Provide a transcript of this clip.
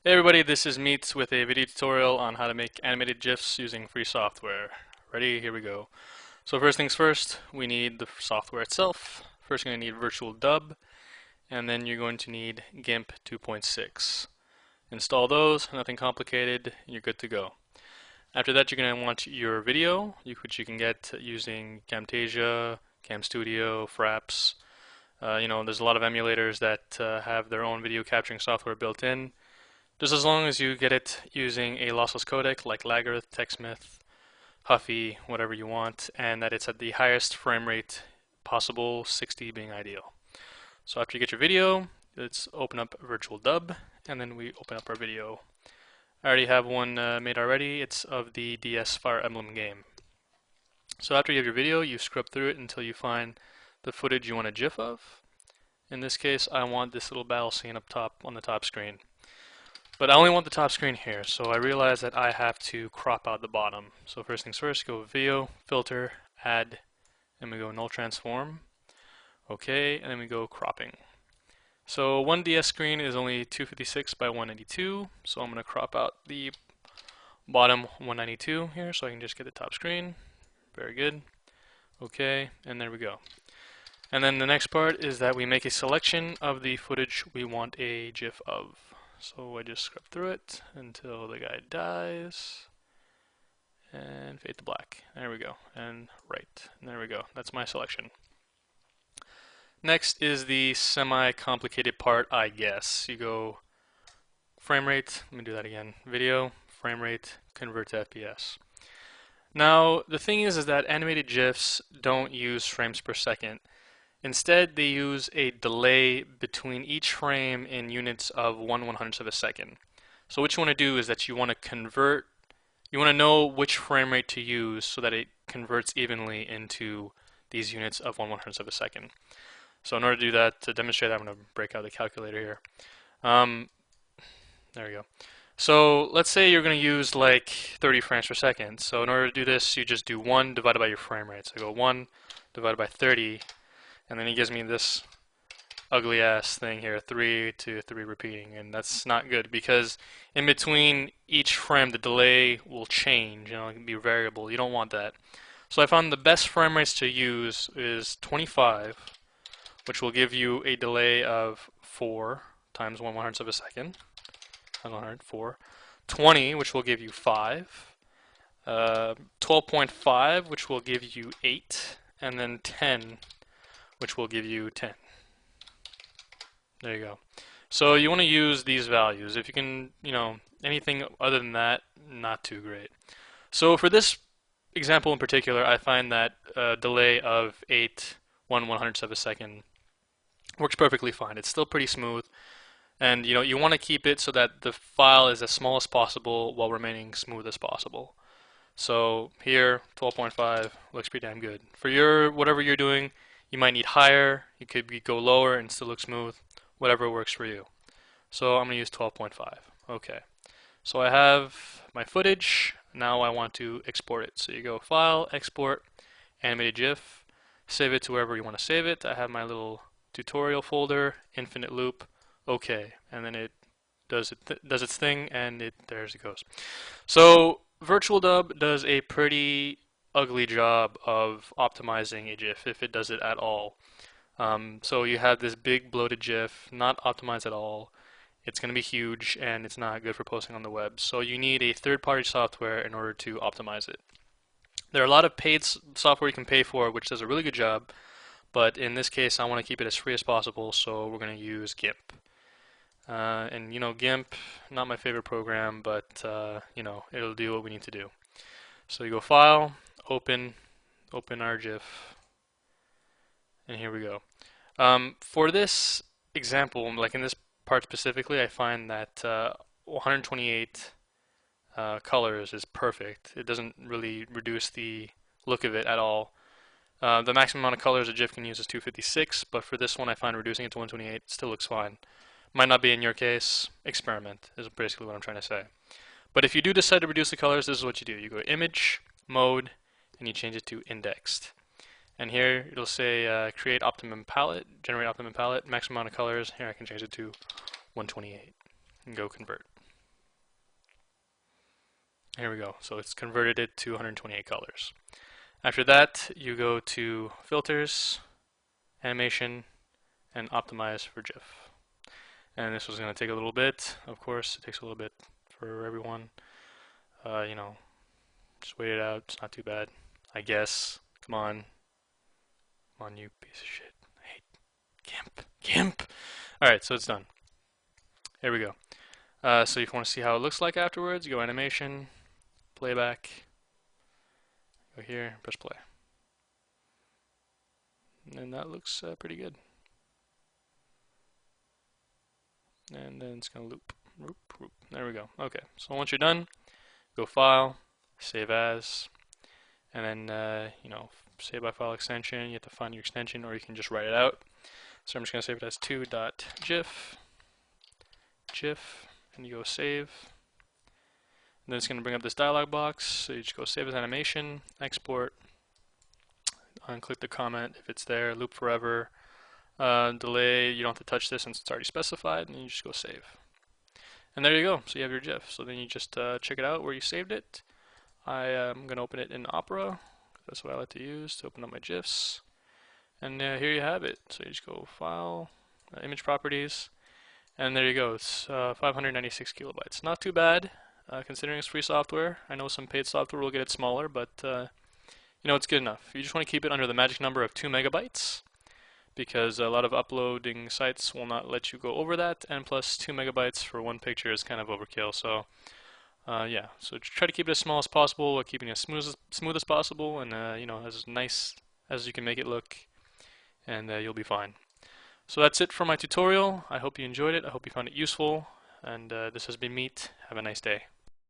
Hey everybody, this is Meets with a video tutorial on how to make animated GIFs using free software. Ready? Here we go. So first things first, we need the software itself. First you're going to need Virtual Dub, and then you're going to need GIMP 2.6. Install those, nothing complicated, and you're good to go. After that you're going to want your video, which you can get using Camtasia, Cam Studio, Fraps. There's a lot of emulators that have their own video capturing software built in. Just as long as you get it using a lossless codec like Lagarth, TechSmith, Huffy, whatever you want, and that it's at the highest frame rate possible, 60 being ideal. So after you get your video, let's open up Virtual Dub, and then we open up our video. I already have one made already. It's of the DS Fire Emblem game. So after you have your video, you scrub through it until you find the footage you want a GIF of. In this case, I want this little battle scene up top on the top screen. But I only want the top screen here, so I realize that I have to crop out the bottom. So first things first, go Video, Filter, Add, and we go Null Transform. Okay, and then we go Cropping. So one DS screen is only 256 by 192, so I'm going to crop out the bottom 192 here so I can just get the top screen. Very good. Okay, and there we go. And then the next part is that we make a selection of the footage we want a GIF of. So I just scrub through it until the guy dies, and fade to black. There we go, and right, and there we go. That's my selection. Next is the semi-complicated part, I guess. You go frame rate, let me do that again, video, frame rate, convert to FPS. Now, the thing is that animated GIFs don't use frames per second. Instead, they use a delay between each frame in units of 1/100th of a second. So what you want to do is that you want to know which frame rate to use so that it converts evenly into these units of 1/100th of a second. So in order to do that, to demonstrate that, I'm going to break out the calculator here. There we go. So let's say you're going to use like 30 frames per second. So in order to do this, you just do 1 divided by your frame rate. So I go 1 divided by 30. And then he gives me this ugly ass thing here, 3 to 3 repeating, and that's not good because in between each frame the delay will change, it can be variable. You don't want that. So I found the best frame rates to use is 25, which will give you a delay of 4 times 1/100th of a second. 4. 20, which will give you 5. 12.5, which will give you 8, and then 10, which will give you 10. There you go. So you want to use these values. If you can, anything other than that, not too great. So for this example in particular, I find that a delay of 8 1/100th of a second works perfectly fine. It's still pretty smooth, and you want to keep it so that the file is as small as possible while remaining smooth as possible. So here, 12.5 looks pretty damn good. For whatever you're doing, you might need higher, you could go lower and still look smooth, whatever works for you. So I'm going to use 12.5. Okay. So I have my footage, now I want to export it. So you go File, Export, Animated GIF, save it to wherever you want to save it. I have my little tutorial folder, infinite loop, okay. And then it does its thing, and there it goes. So Virtual Dub does a pretty ugly job of optimizing a GIF if it does it at all. So you have this big bloated GIF, not optimized at all. It's going to be huge and it's not good for posting on the web. So you need a third-party software in order to optimize it. There are a lot of paid software you can pay for which does a really good job, but in this case I want to keep it as free as possible, so we're going to use GIMP. GIMP, not my favorite program, but it'll do what we need to do. So you go File, Open our GIF, and here we go. For this example, like in this part specifically, I find that 128 colors is perfect. It doesn't really reduce the look of it at all. The maximum amount of colors a GIF can use is 256, but for this one I find reducing it to 128 still looks fine. Might not be in your case. Experiment is basically what I'm trying to say. But if you do decide to reduce the colors, this is what you do. You go Image, Mode, and you change it to Indexed. And here it'll say create optimum palette, generate optimum palette, maximum amount of colors. Here I can change it to 128 and go convert. Here we go. So it's converted it to 128 colors. After that, you go to Filters, Animation, and Optimize for GIF. And this was going to take a little bit. Of course, it takes a little bit for everyone. You know, just wait it out. It's not too bad, I guess. Come on. Come on, you piece of shit. I hate GIMP. Alright, so it's done. Here we go. So if you want to see how it looks like afterwards, you go Animation, Playback, go here, press play. And that looks pretty good. And then it's going to loop. There we go. Okay, so once you're done, go File, Save As, and then, save by file extension. You have to find your extension, or you can just write it out. So I'm just going to save it as 2.gif, and you go Save. And then it's going to bring up this dialog box, so you just go Save as Animation, Export, unclick the comment if it's there, loop forever, delay, you don't have to touch this since it's already specified, and you just go Save. And there you go, so you have your GIF. So then you just check it out where you saved it. I am going to open it in Opera. That's what I like to use to open up my GIFs. And here you have it. So you just go File, Image Properties, and there you go. It's 596 kilobytes. Not too bad, considering it's free software. I know some paid software will get it smaller, but it's good enough. You just want to keep it under the magic number of 2 megabytes, because a lot of uploading sites will not let you go over that, and plus 2 megabytes for one picture is kind of overkill. So yeah, so try to keep it as small as possible while keeping it as smooth as possible, and as nice as you can make it look, and you'll be fine. So that's it for my tutorial. I hope you enjoyed it. I hope you found it useful, and this has been Meet. Have a nice day.